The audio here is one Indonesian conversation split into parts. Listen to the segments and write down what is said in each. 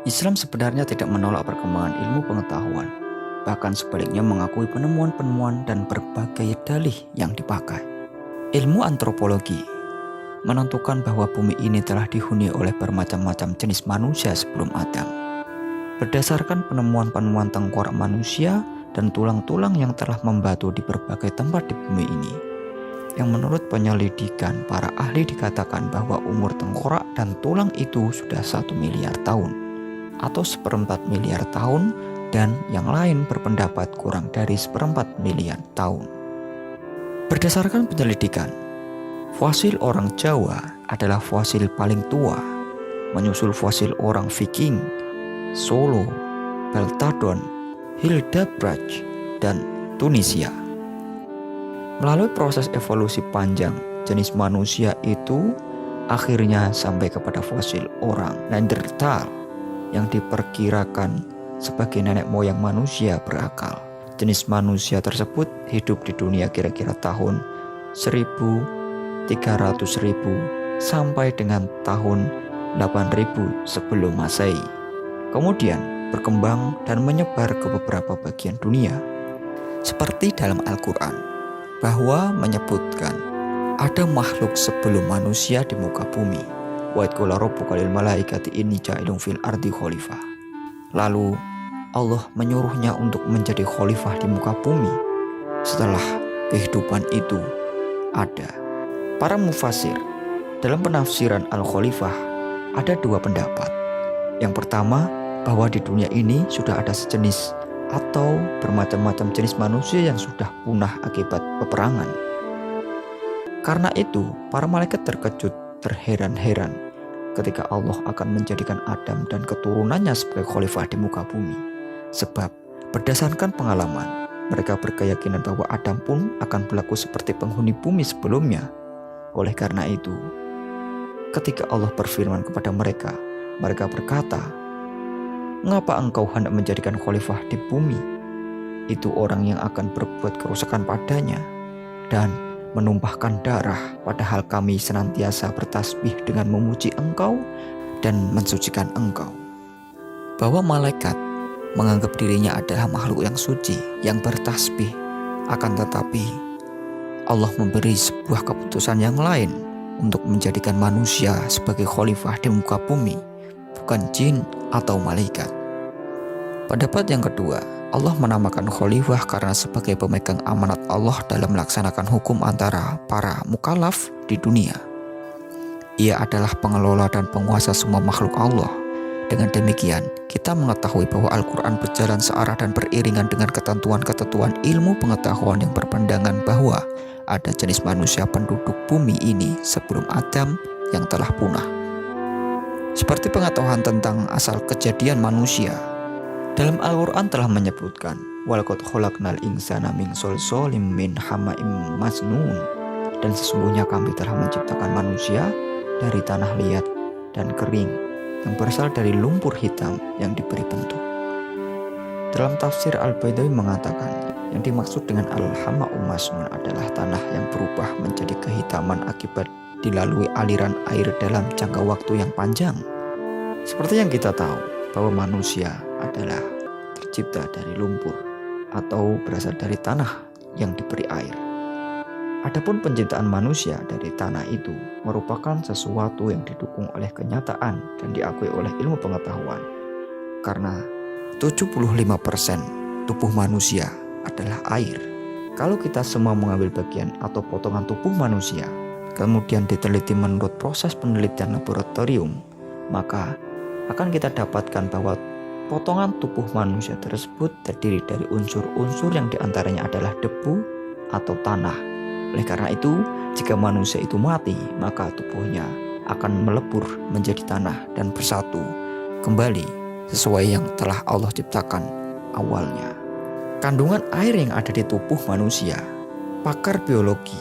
Islam sebenarnya tidak menolak perkembangan ilmu pengetahuan, bahkan sebaliknya mengakui penemuan-penemuan dan berbagai dalih yang dipakai. Ilmu antropologi menentukan bahwa bumi ini telah dihuni oleh bermacam-macam jenis manusia sebelum Adam. Berdasarkan penemuan-penemuan tengkorak manusia dan tulang-tulang yang telah membatu di berbagai tempat di bumi ini, yang menurut penyelidikan para ahli dikatakan bahwa umur tengkorak dan tulang itu sudah 1 miliar tahun atau 1/4 miliar tahun, dan yang lain berpendapat kurang dari 1/4 miliar tahun. Berdasarkan penyelidikan, fosil orang Jawa adalah fosil paling tua, menyusul fosil orang Viking, Solo, Beltadon, Hildebrandt, dan Tunisia. Melalui proses evolusi panjang, jenis manusia itu akhirnya sampai kepada fosil orang Neanderthal yang diperkirakan sebagai nenek moyang manusia berakal. Jenis manusia tersebut hidup di dunia kira-kira tahun 1300.000 sampai dengan tahun 8000 sebelum Masehi. Kemudian berkembang dan menyebar ke beberapa bagian dunia. Seperti dalam Al-Quran, bahwa menyebutkan ada makhluk sebelum manusia di muka bumi. Wa idh qala rabbuka lil malaikati inni ja'ilun fil ardi khalifah. Lalu Allah menyuruhnya untuk menjadi khalifah di muka bumi setelah kehidupan itu ada. Para mufasir dalam penafsiran Al-Khalifah ada 2 pendapat. Yang pertama, bahwa di dunia ini sudah ada sejenis atau bermacam-macam jenis manusia yang sudah punah akibat peperangan. Karena itu, para malaikat terkejut, terheran-heran ketika Allah akan menjadikan Adam dan keturunannya sebagai khalifah di muka bumi. Sebab berdasarkan pengalaman, mereka berkeyakinan bahwa Adam pun akan berlaku seperti penghuni bumi sebelumnya. Oleh karena itu, ketika Allah berfirman kepada mereka, mereka berkata, "Mengapa engkau hendak menjadikan khalifah di bumi? Itu orang yang akan berbuat kerusakan padanya dan menumpahkan darah, padahal kami senantiasa bertasbih dengan memuji engkau dan mensucikan engkau." Bahwa malaikat menganggap dirinya adalah makhluk yang suci, yang bertasbih. Akan tetapi Allah memberi sebuah keputusan yang lain untuk menjadikan manusia sebagai khalifah di muka bumi, bukan jin atau malaikat. Pendapat yang kedua, Allah menamakan khalifah karena sebagai pemegang amanat Allah dalam melaksanakan hukum antara para mukallaf di dunia. Ia adalah pengelola dan penguasa semua makhluk Allah. Dengan demikian, kita mengetahui bahwa Al-Quran berjalan searah dan beriringan dengan ketentuan-ketentuan ilmu pengetahuan yang berpandangan bahwa ada jenis manusia penduduk bumi ini sebelum Adam yang telah punah. Seperti pengetahuan tentang asal kejadian manusia, dalam Al-Quran telah menyebutkan, "Walaqad khalaqnal insana min shalshalin min hama'im masnun." Dan sesungguhnya kami telah menciptakan manusia dari tanah liat dan kering yang berasal dari lumpur hitam yang diberi bentuk. Dalam tafsir Al-Baidawi mengatakan, yang dimaksud dengan al-hama'um masnun adalah tanah yang berubah menjadi kehitaman akibat dilalui aliran air dalam jangka waktu yang panjang. Seperti yang kita tahu bahwa manusia adalah tercipta dari lumpur atau berasal dari tanah yang diberi air. Adapun penciptaan manusia dari tanah itu merupakan sesuatu yang didukung oleh kenyataan dan diakui oleh ilmu pengetahuan. Karena 75% tubuh manusia adalah air. Kalau kita semua mengambil bagian atau potongan tubuh manusia, kemudian diteliti menurut proses penelitian laboratorium, maka akan kita dapatkan bahwa potongan tubuh manusia tersebut terdiri dari unsur-unsur yang diantaranya adalah debu atau tanah. Oleh karena itu, jika manusia itu mati, maka tubuhnya akan melebur menjadi tanah dan bersatu kembali sesuai yang telah Allah ciptakan awalnya. Kandungan air yang ada di tubuh manusia, pakar biologi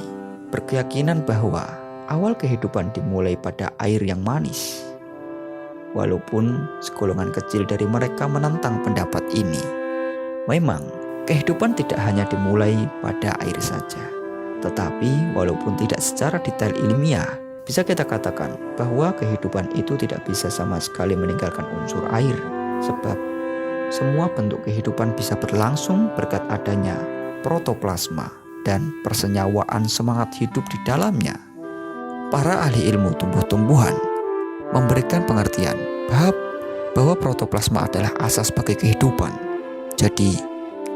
berkeyakinan bahwa awal kehidupan dimulai pada air yang manis. Walaupun segolongan kecil dari mereka menentang pendapat ini, memang kehidupan tidak hanya dimulai pada air saja. Tetapi walaupun tidak secara detail ilmiah, Bisa kita katakan bahwa kehidupan itu tidak bisa sama sekali meninggalkan unsur air, sebab semua bentuk kehidupan bisa berlangsung berkat adanya protoplasma dan persenyawaan semangat hidup di dalamnya. Para ahli ilmu tumbuh-tumbuhan memberikan pengertian bahwa protoplasma adalah asas bagi kehidupan. Jadi,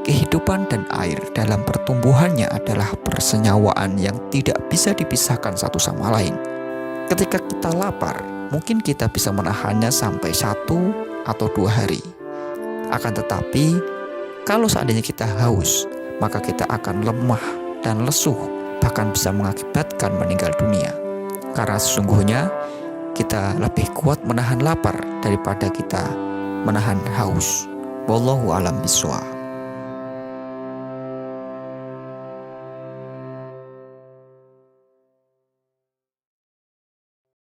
kehidupan dan air dalam pertumbuhannya adalah persenyawaan yang tidak bisa dipisahkan satu sama lain. Ketika kita lapar, mungkin kita bisa menahannya sampai 1 atau 2 hari. Akan tetapi, kalau seandainya kita haus, maka kita akan lemah dan lesuh, bahkan bisa mengakibatkan meninggal dunia. Karena sesungguhnya kita lebih kuat menahan lapar daripada kita menahan haus. Wallahu a'lam bishawab.